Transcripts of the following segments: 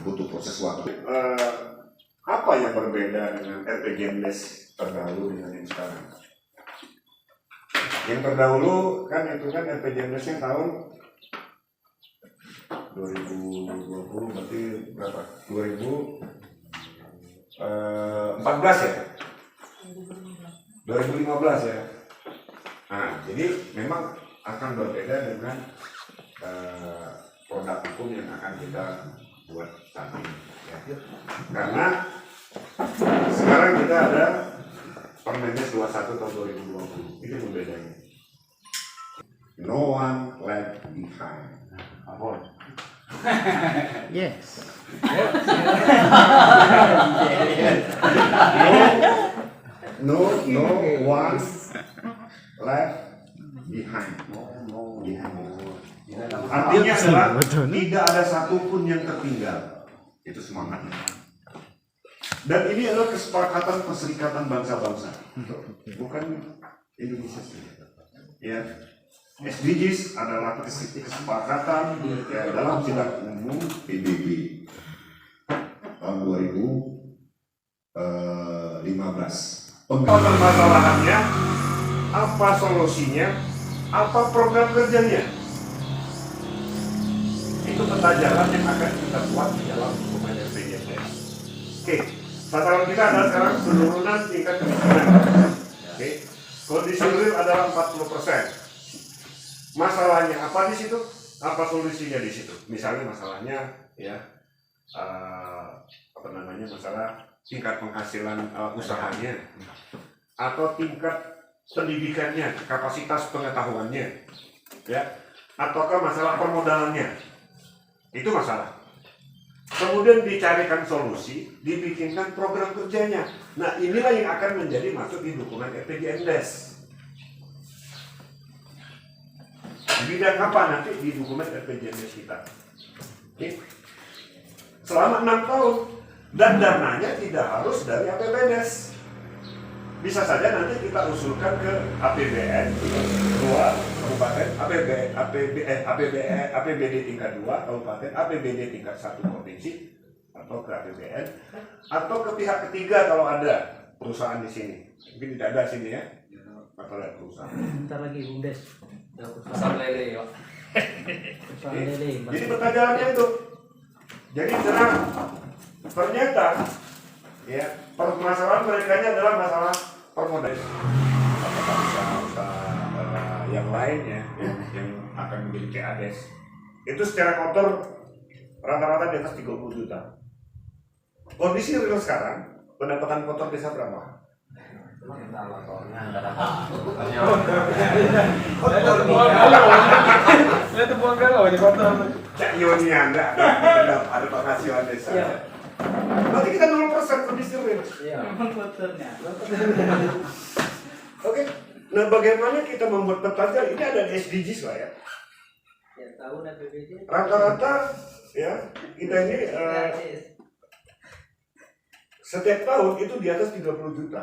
butuh proses waktu. Apa yang berbeda dengan RPJMdes terdahulu dengan yang sekarang? Yang terdahulu kan itu kan RPJMDesnya tahun 2020 berarti berapa? 2014 ya? 2015 ya? Nah, jadi memang akan berbeda dengan produk hukum yang akan kita buat saat ini ya. Karena sekarang kita ada Permendes 21 tahun 2020, itu membedanya. No one left behind. Yes. No one left behind. Artinya adalah tidak ada satupun yang tertinggal. Itu semangatnya. Dan ini adalah kesepakatan Perserikatan Bangsa-Bangsa, bukan Indonesia sendiri. Ya, SDGs adalah kesepakatan ya, dalam sidang umum PBB tahun 2015. Permasalahannya, apa solusinya, apa program kerjanya? Itu peta jalan yang akan kita buat di dalam dokumen RPJMDes. Oke, sasaran kita adalah sekarang penurunan tingkat kemiskinan. Oke, kondisi real adalah 40%. Masalahnya apa di situ? Apa solusinya di situ? Misalnya masalahnya ya masalah tingkat penghasilan usahanya atau tingkat pendidikannya, kapasitas pengetahuannya, ya, ataukah masalah permodalannya? Itu masalah. Kemudian dicarikan solusi, dibikinkan program kerjanya. Nah, inilah yang akan menjadi masuk di dokumen RPJMDes. Di bidang apa nanti di dokumen RPJMDes kita? Oke. Selama 6 tahun dan dananya tidak harus dari APBDes. Bisa saja nanti kita usulkan ke APBN 2 kabupaten, APBD tingkat 2 kabupaten, APBD tingkat 1 provinsi, atau ke APBN, atau ke pihak ketiga kalau ada perusahaan di sini. Mungkin tidak ada sini ya, atau ada perusahaan. Bentar lagi BUMDes. Pasar lele, Pak. Jadi peta jalannya itu. Jadi ternyata ya permasalahan mereka adalah masalah permodalan. Apakah usaha yang lainnya yang akan menjadi CADES itu secara kotor rata-rata di atas 30 juta. Kondisi real sekarang pendapatan kotor desa berapa? Cak Yoni Anda ada penghasilan desa. Berarti kita 0% kondisi real. Oke. Nah, bagaimana kita membuat peta jalan? Ini ada SDGs lah ya. Rata-rata ya kita ini setiap tahun itu di atas 30 juta.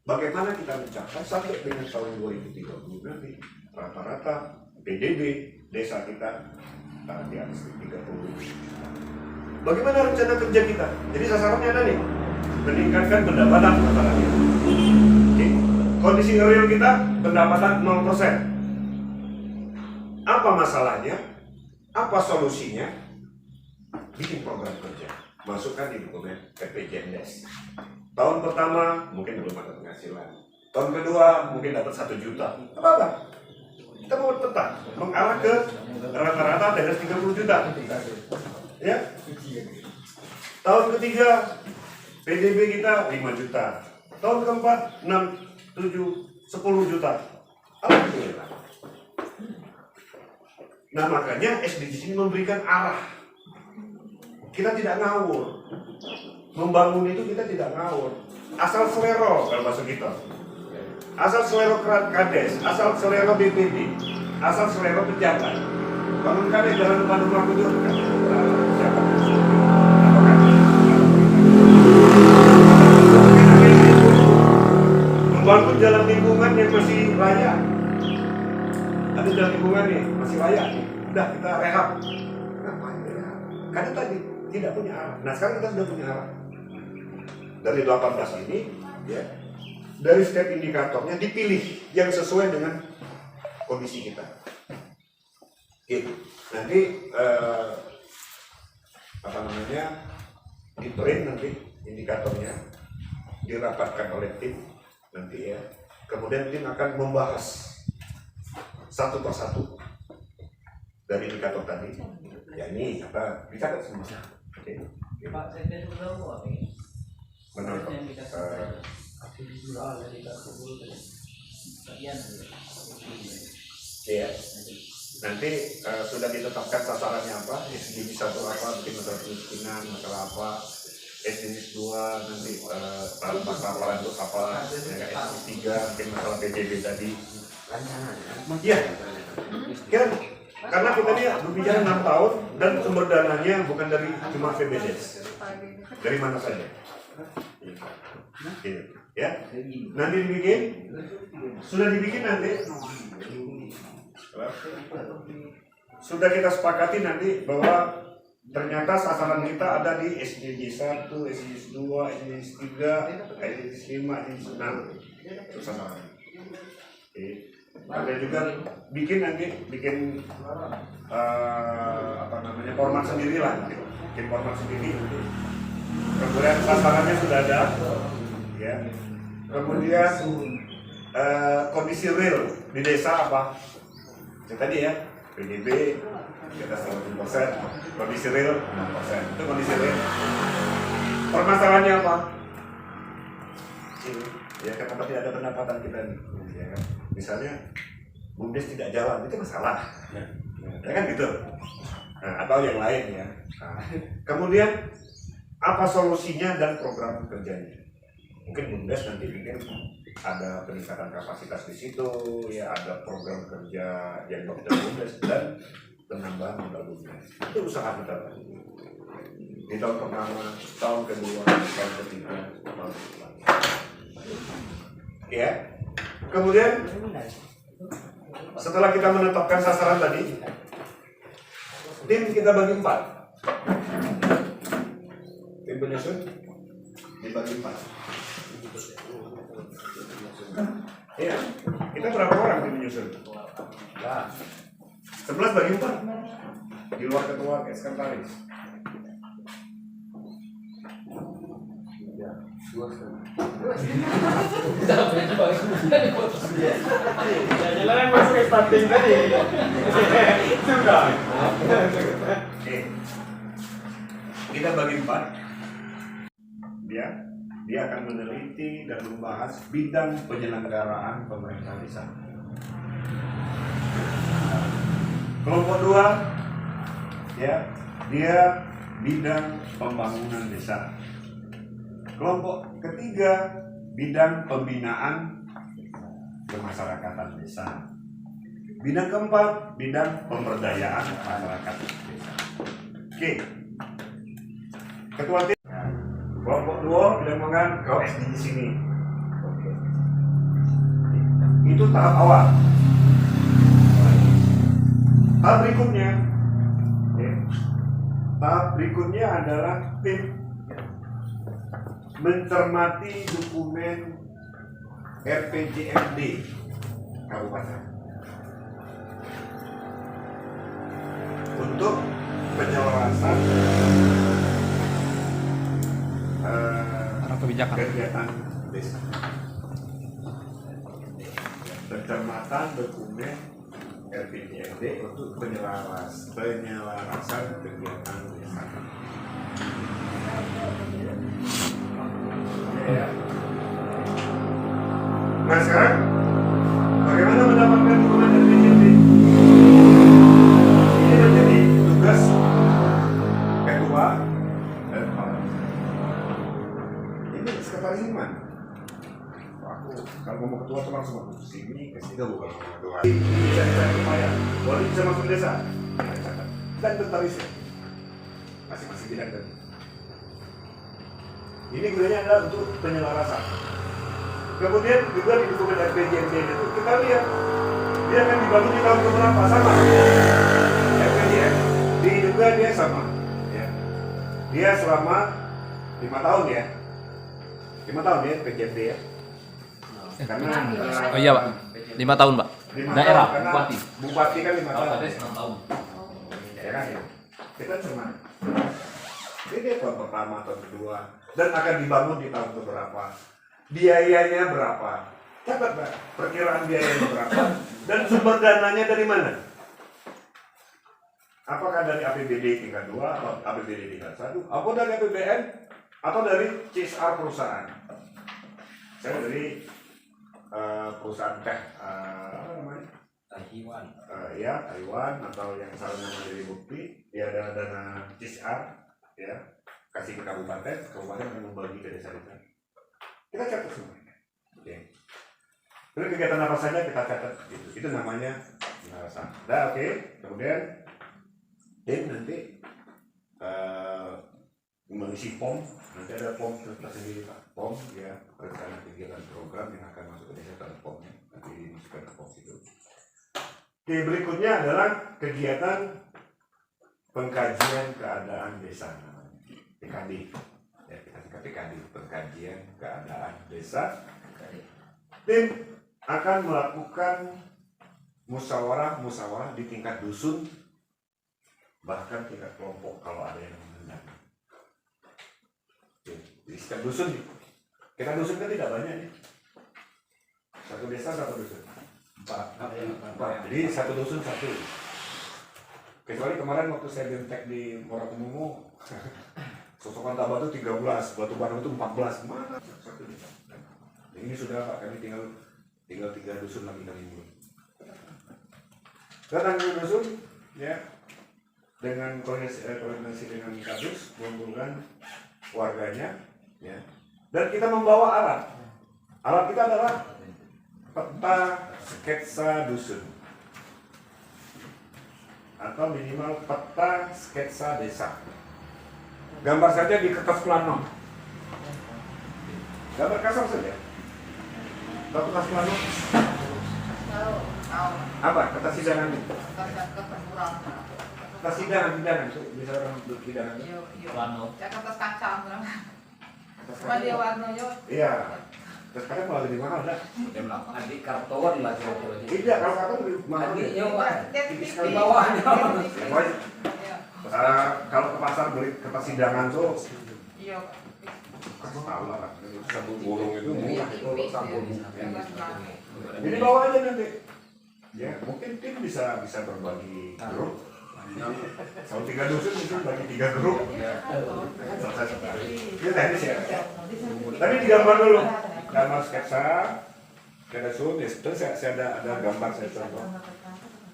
Bagaimana kita mencapai sampai dengan tahun 2030 nanti rata-rata PDB desa kita di atas 30 juta. Bagaimana rencana kerja kita? Jadi sasarannya ada nih, meningkatkan pendapatan masalahnya. Kondisi real kita pendapatan 0%. Apa masalahnya? Apa solusinya? Bikin program kerja, masukkan di dokumen RPJMDes. Tahun pertama mungkin belum ada penghasilan. Tahun kedua mungkin dapat 1 juta. Apa? Kita mau tetap mengarah ke rata-rata di atas 30 juta. Ya. Tahun ketiga PDB kita 5 juta. Tahun keempat 6, 7, 10 juta. Alhamdulillah. Nah, makanya SDGs ini memberikan arah. Kita tidak ngawur. Membangun itu kita tidak ngawur. Asal selero kalau bahasa kita. Asal selero KADES, asal selero BPD, asal selero pejabat. Bangun KADES jalan Bandung Makudur kan. Siapa? Membangun jalan lingkungan yang masih layak. Ada jalan lingkungan nih, masih layak nih. Udah kita rehab. Ngapain rehab? Karena tadi tidak punya arah. Nah sekarang kita sudah punya arah. Dari 18 ini, ya, dari setiap indikatornya dipilih yang sesuai dengan kondisi kita. Oke, nanti di-train nanti indikatornya, dirapatkan oleh tim nanti ya. Kemudian tim akan membahas satu persatu dari indikator tadi. Ya ini apa dicatat semua. Oke. Pak, saya berapa ini? Menurut ya. Nanti sudah ditetapkan sasarannya apa, SDG 1 apa, mungkin masalah kemiskinan, masalah apa, SDG 2 nanti masalah untuk apa, SDG 3 mungkin masalah PJB tadi. Iya, kan karena kita ini berbicara 6 tahun dan sumber dananya bukan dari cuma VBDes, dari mana saja. Gitu. Ya, nanti dibikin, sudah dibikin nanti. Sudah kita sepakati nanti bahwa ternyata sasaran kita ada di SDG 1, SDG 2, SDG 3, SDG 5, SDG 6. Itu sasaran. Oke. Ada juga bikin format sendiri lah, bikin format sendiri. Kemudian sasarannya sudah ada, ya. Kemudian kondisi real di desa apa? Yang tadi ya, PDB kita 100%, kondisi real 6%. Itu kondisi real. Permasalahannya apa? Ini, ya kenapa tidak ada pendapatan kita nih? Ya, kan? Misalnya BUMDes tidak jalan, itu masalah. Ya kan gitu. Nah, atau yang lain ya. Nah, kemudian apa solusinya dan program kerjanya? Mungkin BUMDes nanti bikin ada peningkatan kapasitas di situ, ya ada program kerja yang dokter BUMDes dan penambahan modal BUMDes. Itu usaha kita di tahun pertama, tahun kedua, tahun ketiga, tahun keempat. Ya, kemudian setelah kita menetapkan sasaran tadi, tim kita bagi 4. Tim penyusun dibagi 4. Iya, kita berapa orang tim penyusun? 11 bagi 4. Di luar ketua sekretaris. Jalan masuk ke starting tadi. Sudah. Oke. Kita bagi 4. Dia akan meneliti dan membahas bidang penyelenggaraan pemerintah desa. Kelompok 2, ya, dia bidang pembangunan desa. Kelompok ketiga, bidang pembinaan kemasyarakatan desa. Bidang keempat, bidang pemberdayaan masyarakat desa. Oke. Ketua tim, kelompok 2 bilang kau SDG sini. Oke. Itu tahap awal. Tahap berikutnya, tahap berikutnya adalah tim mencermati dokumen RPJMD kabupaten untuk penyelarasan kegiatan desa. Pencermatan dokumen RPJMD untuk penyelarasan kegiatan desa. Ya. Nah sekarang bagaimana mendapatkan dokumen RPJMD? Ini menjadi tugas ketua dan kepala. Ini sekretaris Iman. Aku kalau mau ketua tuh langsung masuk ke sini, ke sini bukan ketua. Bisa dicari upaya, boleh bisa masuk desa. Dan tentarisnya masing-masing bidang tadi. Ini gunanya adalah untuk penyelarasan. Kemudian juga di dokumen RPJMD itu kita lihat dia akan dibagi di tahun keberapa sama. RPJMD juga dia sama. Ya. Dia selama 5 tahun ya. 5 tahun ya PJMD ya. Karena Oh iya Pak, 5 tahun Pak. 5 Daerah, tahun, karena bupati. Bupati kan 5 tahun. Kades 6 tahun. Ya kan ya. Kita cuma ini tahun pertama, tahun kedua, dan akan dibangun di tahun keberapa. Biayanya berapa? Catat Pak, perkiraan biayanya berapa dan sumber dananya dari mana? Apakah dari APBD tingkat 2 atau APBD tingkat 1? Atau dari APBN atau dari CSR perusahaan? Saya dari perusahaan teh apa namanya? Taiwan. Ya Taiwan atau yang salah nama dari bukti ya ada dana CSR ya kasih ke kabupaten akan membagi ke desa-desa. Kita catat semua. Oke. Jadi kegiatan apa saja kita catat gitu. Itu namanya pengawasan. Nah, oke. Kemudian tim nanti mengisi POM, nanti ada POM tersendiri Pak. POM ya rencana kegiatan program yang akan masuk ke desa dan POM-nya nanti dimasukkan ke POM itu. Oke, berikutnya adalah kegiatan pengkajian keadaan desa namanya PKD. Ya, kita singkat PKD, pengkajian keadaan desa. Tim akan melakukan musyawarah di tingkat dusun, bahkan tingkat kelompok kalau ada yang mengundang. Di setiap dusun, kita dusun kan tidak banyak ya. Satu desa satu dusun. 4. Jadi satu dusun satu. Kecuali kemarin waktu saya bentek di Morakumungu, Sosokan Taba itu 13, Batu Barang itu 14. Mana? Satu desa. Ini sudah Pak, kami tinggal 3 dusun lagi kami mulai. Datang ke dusun, ya, dengan koordinasi dengan Kadus, mengumpulkan warganya, ya, dan kita membawa alat. Alat kita adalah peta sketsa dusun, atau minimal peta sketsa desa. Gambar saja di kertas plano, gambar kasar saja. Tahu kertas plano? Apa? Kertas sidangan itu? Kertas sidangan itu bisa orang sidangan. Plano. Kertas kaca, Kertas cuma dia warnanya. Iya. Terus kadang malah lebih mahal dah. Jam 8 di karton lah kira-kira. Tidak, kalau karton lebih mahal. Tadi Ya. nyoba. Di bawahnya. Kalau ke pasar beli kertas sidangan tuh, Iya. tahu lah. Sabun burung itu murah itu sabun. Jadi Jadi bawa aja nanti. Ya, mungkin tim bisa berbagi grup. Kalau 3 dusun mungkin bagi 3 grup. Selesai sekali. Itu teknis ya. Tapi digambar dulu. Gambar sketsa. Ada sun, ya, terus saya ada gambar saya contoh.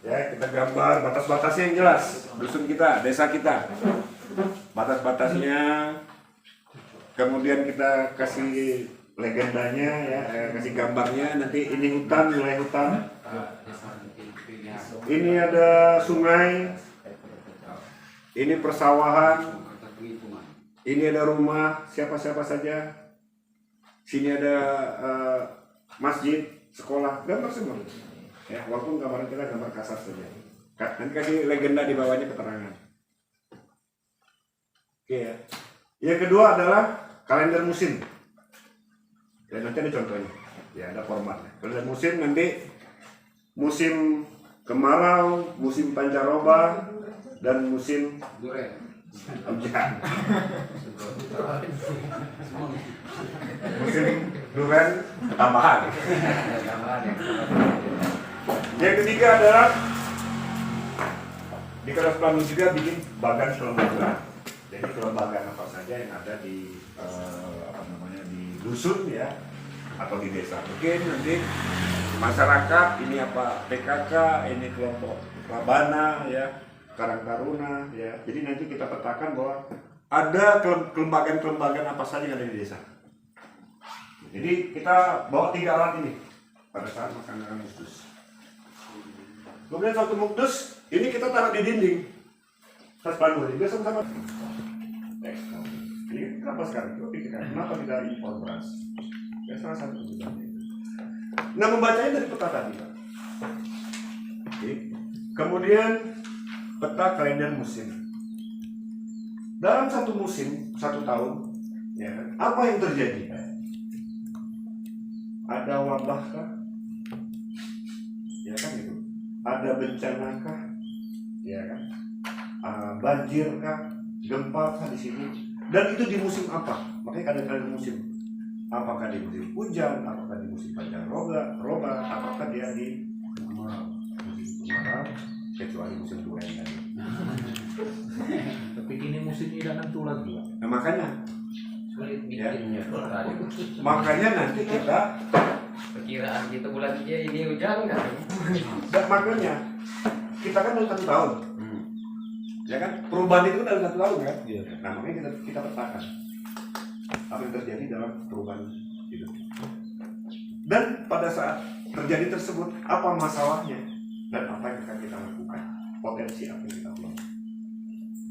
Ya, kita gambar batas-batasnya yang jelas. Dusun kita, desa kita. Batas-batasnya. Kemudian kita kasih legendanya ya, kasih gambarnya. Nanti ini hutan, wilayah hutan. Ini ada sungai. Ini persawahan. Ini ada rumah siapa-siapa saja. Sini ada masjid, sekolah, gambar semua. Ya, walaupun gambaran kita gambar kasar saja. Nanti kasih legenda di bawahnya keterangan. Oke ya. Yang kedua adalah kalender musim. Ya, nanti ada contohnya. Ya, ada formatnya. Kalender musim nanti musim kemarau, musim pancaroba, dan musim hujan. Musim duren tambahan. Yang ketiga adalah di kertas plano juga bikin bagan kelembagaan. Jadi kelembagaan apa saja yang ada di di dusun ya atau di desa. Mungkin nanti masyarakat ini apa PKK, ini kelompok Rabana ya, Karang Taruna ya. Jadi nanti kita petakan bahwa ada kelembagaan apa saja yang ada di desa. Jadi kita bawa 3 alat ini pada saat melaksanakan muktus. Kemudian satu muktus ini kita taruh di dinding. Tas plano ini sama-sama. Ini kenapa sekarang? Coba pikirkan, kenapa tidak impor beras? Ya salah satu tujuannya. Nah, membacanya dari peta tadi, Pak. Oke. Kemudian peta kalender musim. dalam satu musim, satu tahun, ya, apa yang terjadi? Ada wabah kah? Ya kan itu. Ada bencana kah? Ya kan? Banjir kah? Gempa kah di sini? Dan itu di musim apa? Makanya kadang-kadang musim. Apakah di musim hujan? Apakah di musim pancaroba? Apakah dia di musim kemarau? Kecuali musim dua yang tadi. Tapi kini musim ini dan tentu lagi. Nah, makanya Sulit Ya. bikinnya. makanya nanti kita Perkiraan kita bulan ini hujan kan? dan makanya kita kan dalam 1 tahun. Ya kan? Perubahan itu dalam 1 tahun kan? Iya. Nah, makanya kita petakan apa yang terjadi dalam perubahan itu. Dan pada saat terjadi tersebut, apa masalahnya dan apa yang akan kita lakukan, potensi apa yang kita lakukan.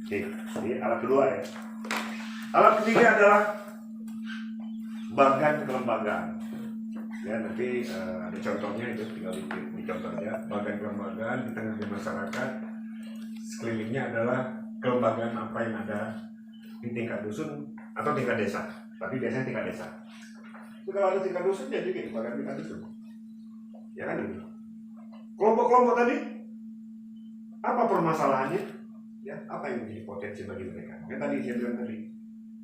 Oke, ini alat kedua ya. Alat ketiga adalah bagan kelembagaan. Ya, nanti ada contohnya itu tinggal dicontoh aja. Bagan kelembagaan di tengah masyarakat sekelilingnya adalah kelembagaan apa yang ada di tingkat dusun atau tingkat desa, tapi biasanya tingkat desa. Itu kalau ada tingkat dusun jadi kayak bagan tingkat dusun. Ya kan ini. Kelompok-kelompok tadi apa permasalahannya? Ya, apa yang menjadi potensi bagi mereka? Yang tadi saya bilang tadi,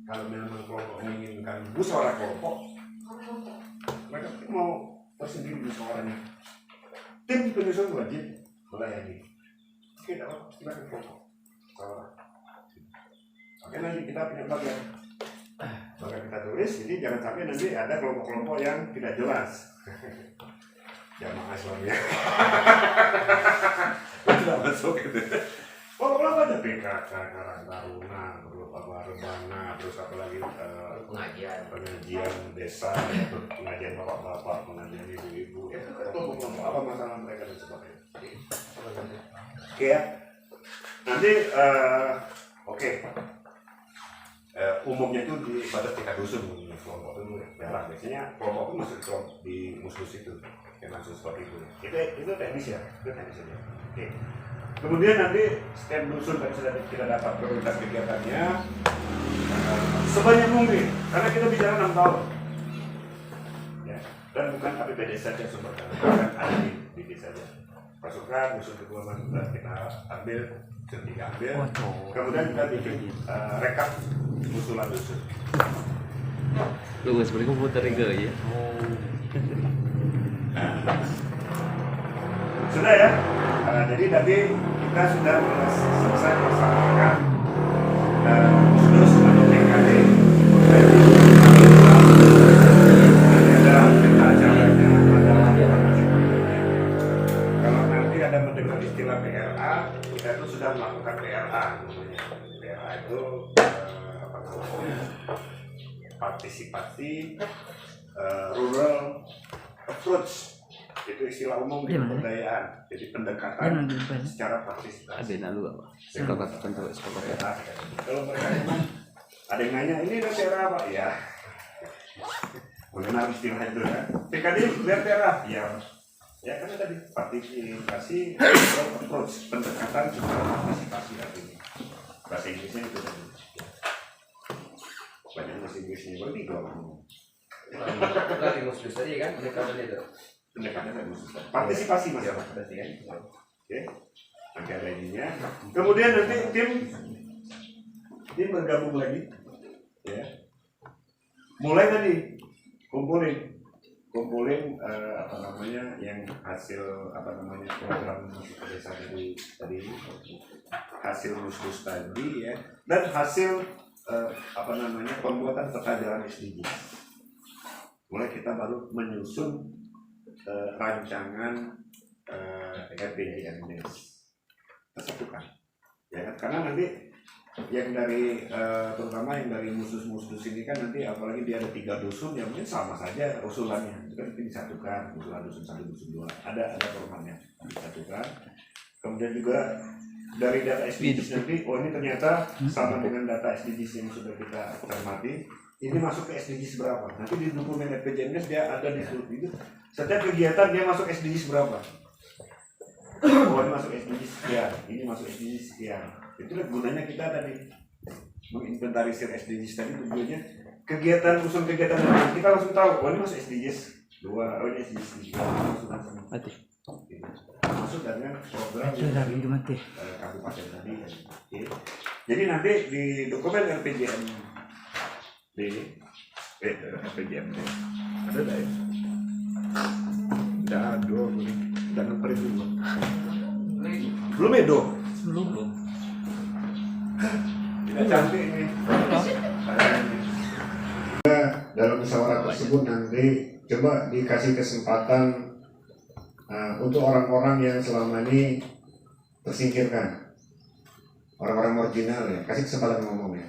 kalau memang kelompok menginginkan musyawarah kelompok, mereka mau tersendiri musyawarahnya. Tim penyusun wajib melayani. Oke, dapat silakan kelompok. Oke, nanti kita punya bagian kita tulis, jadi jangan sampai nanti ada kelompok-kelompok yang tidak jelas. Jamaah Islamiyah. Tidak masuk itu. Kelompok ada PKK, Karang Taruna, Rebana, terus apa lagi pengajian desa, pengajian bapak-bapak, pengajian ibu-ibu. Itu kan kelompok-kelompok apa masalah mereka dan sebagainya. Oke ya. Nanti oke. Umumnya itu di batas tingkat dusun, kelompok itu merah. Biasanya kelompok itu masuk di musus itu, yang langsung seperti itu. Itu teknis ya, itu teknis aja. Oke. Kemudian nanti setiap dusun tadi sudah kita dapat prioritas kegiatannya sebanyak mungkin, karena kita bicara 6 tahun. Ya. Dan bukan KPPD saja sumber dana, bukan ada di desa saja. Pasukan dusun kedua kita ambil, dusun 3 ambil. Kemudian kita bikin rekap usulan dusun. Lu seperti komputer juga ya. Sudah ya. Jadi tadi kita sudah selesai melaksanakan usul atau TKD. Ada peta acaranya, ada kalau nanti ada mendengar istilah PRA, kita itu sudah melakukan PRA. PRA itu apa namanya? Partisipasi rural approach. Itu istilah umum di pemberdayaan, jadi pendekatan secara partisipasi. Ada nalu apa? Sekolah contoh sekolah. Kalau mereka ada yang nanya ini ada cara apa? Ya, mengenal istilah itu kan. TKD biar cara, ya, ya karena tadi partisipasi, approach, pendekatan secara partisipasi artinya. Bahasa Inggrisnya itu tadi. Banyak bahasa Inggrisnya berarti kalau Tadi musus tadi kan pendekatan itu. pendekatan dan khusus partisipasi mas. Berarti kan. Oke, nanti ada ininya. Kemudian nanti tim bergabung lagi, ya. Mulai tadi kumpulin apa namanya yang hasil apa namanya program musik desa tadi hasil mus tadi ya, dan hasil apa namanya pembuatan peta jalan SDGs. Mulai kita baru menyusun rancangan RPJMD tersatukan ya kan? Karena nanti yang dari terutama yang dari musus-musus ini kan nanti apalagi dia ada 3 dusun yang mungkin sama saja usulannya itu kan nanti disatukan, usulan dusun 1, dusun 2 ada formatnya disatukan. Kemudian juga dari data SDGs nanti ini ternyata sama dengan data SDGs yang sudah kita cermati, ini masuk ke SDGs berapa. Nanti di dokumen RPJMD dia ada di itu setiap kegiatan dia masuk SDGs berapa. Oh, ini masuk SDGs sekian, ini masuk SDGs sekian. Itulah gunanya kita tadi menginventarisir SDGs tadi tujuannya kegiatan usul kegiatan yang kita langsung tahu, oh ini masuk SDGs 2, oh ini SDGs 3, langsung Mati. masuk dengan program Mati. kabupaten tadi. Oke. Jadi nanti di dokumen RPJM RPJM ada nggak ya? Nggak ada, udah ngeprint dulu. Belum Edo? Belum. Tidak cantik ini. Dalam musyawarah tersebut nanti coba dikasih kesempatan untuk orang-orang yang selama ini tersingkirkan, orang-orang marginal ya, kasih kesempatan ngomong ya.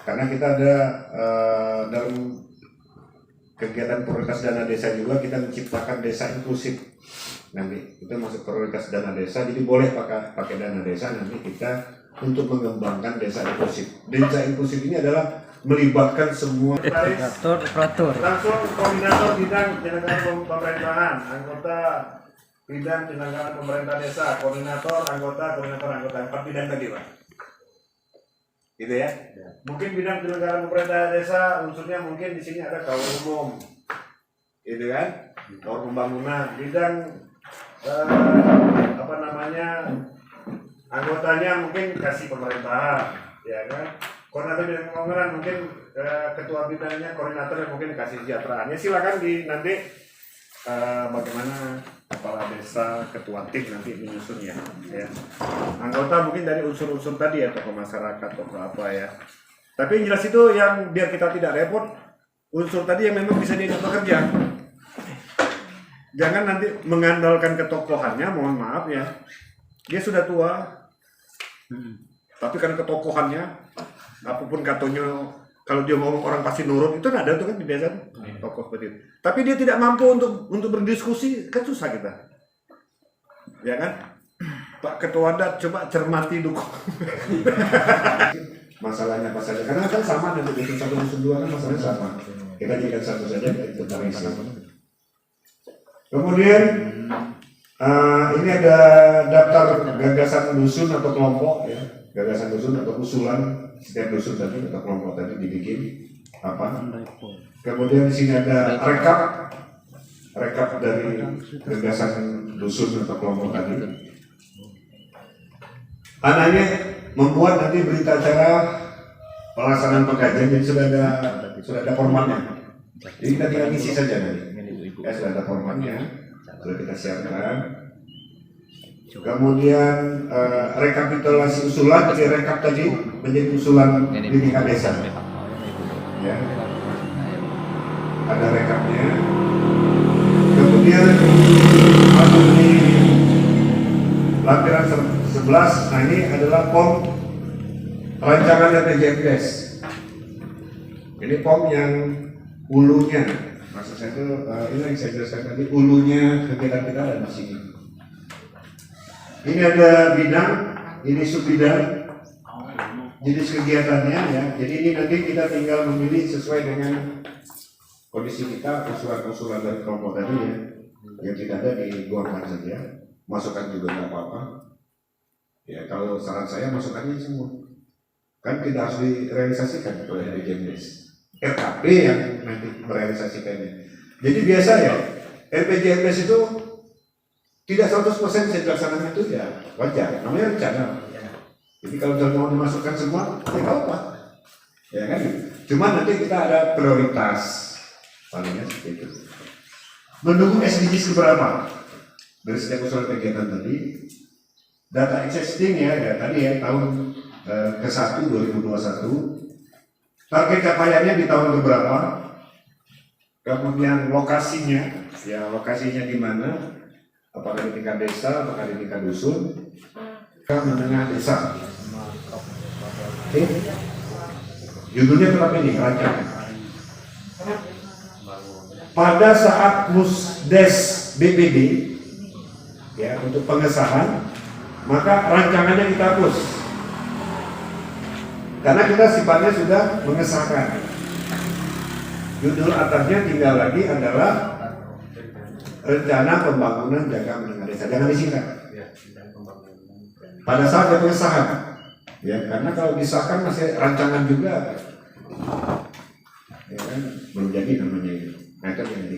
Karena kita ada dalam kegiatan prioritas dana desa juga kita menciptakan desa inklusif. Nanti itu masuk prioritas dana desa, jadi boleh pakai dana desa nanti kita untuk mengembangkan desa inklusif. Desa inklusif ini adalah melibatkan semua Operator. langsung koordinator bidang penyelenggaraan pemerintahan, anggota bidang penyelenggaraan pemerintah desa, koordinator, anggota, 4 bidang tadi Pak. Gitu ya. Mungkin bidang penyelenggaraan pemerintah desa unsurnya mungkin di sini ada kaum umum, gitu kan? Kaum pembangunan, bidang anggotanya mungkin kasih pemerintahan, ya kan? Koordinator bidang pembangunan mungkin ketua bidangnya koordinator yang mungkin kasih kesejahteraan. Ya silakan nanti bagaimana kepala desa, ketua tim nanti menyusun ya. Anggota mungkin dari unsur-unsur tadi ya, tokoh masyarakat, tokoh apa ya. Tapi yang jelas itu yang biar kita tidak repot, unsur tadi yang memang bisa diajak bekerja. Jangan nanti mengandalkan ketokohannya, mohon maaf ya. Dia sudah tua, tapi karena ketokohannya, apapun katanya, kalau dia ngomong orang pasti nurut, itu ada tuh kan di desa tokoh seperti itu. Tapi dia tidak mampu untuk berdiskusi, kan susah kita, ya kan? Pak Ketua Adat coba cermati dukung. Masalahnya apa saja, karena kan sama dengan dusun 1 dusun 2 kan masalahnya sama. Kita jadikan satu saja tentang isi. Kemudian ini ada daftar gagasan dusun atau kelompok ya, gagasan dusun atau usulan setiap dusun tadi atau kelompok tadi dibikin apa. Kemudian di sini ada rekap dari gagasan dusun atau kelompok tadi. Anaknya membuat nanti berita acara pelaksanaan pengkajian, jadi sudah ada formatnya. Jadi kita tinggal isi saja nanti. Sudah ada formatnya, sudah kita siapkan. Kemudian rekapitulasi usulan dari rekap tadi menjadi usulan di tingkat desa. Ya. Ada rekapnya. Kemudian masuk di lampiran 11. Nah ini adalah POM rancangan RPJMDes. Ini POM yang hulunya. Maksud saya itu ini yang saya jelaskan tadi, hulunya kegiatan kita ada di sini. Ini ada bidang, ini subbidang, jenis kegiatannya ya. Jadi ini nanti kita tinggal memilih sesuai dengan kondisi kita, usulan-usulan dari kelompok tadi ya. Yang tidak ada dikeluarkan saja, masukkan juga nggak apa-apa. Ya kalau saran saya masukkannya semua. Kan tidak harus direalisasikan oleh RPJMDes. RKP yang nanti merealisasikannya. Jadi biasa ya, RPJMDes itu tidak 100% saya dilaksanakan itu ya wajar, namanya rencana. Jadi kalau mau dimasukkan semua, ya nggak apa, ya kan? Cuma nanti kita ada prioritas, palingnya seperti itu. Mendukung SDGs keberapa? Dari setiap usulan kegiatan tadi, data existing ya tadi ya tahun ke-1 2021. Target capaiannya di tahun keberapa? Kemudian lokasinya, ya lokasinya di mana? Apakah di tingkat desa, apakah di tingkat dusun? Menengah desa. Oke. Judulnya tetap ini, rancangan. Pada saat Musdes BPD, ya untuk pengesahan, maka rancangannya kita hapus. Karena kita sifatnya sudah mengesahkan. Judul atasnya tinggal lagi adalah rencana pembangunan jangka menengah desa. Jangan disingkat. Pada saat pengesahan, Ya, karena kalau disahkan masih rancangan juga, ya kan, belum jadi namanya itu. Nah, itu yang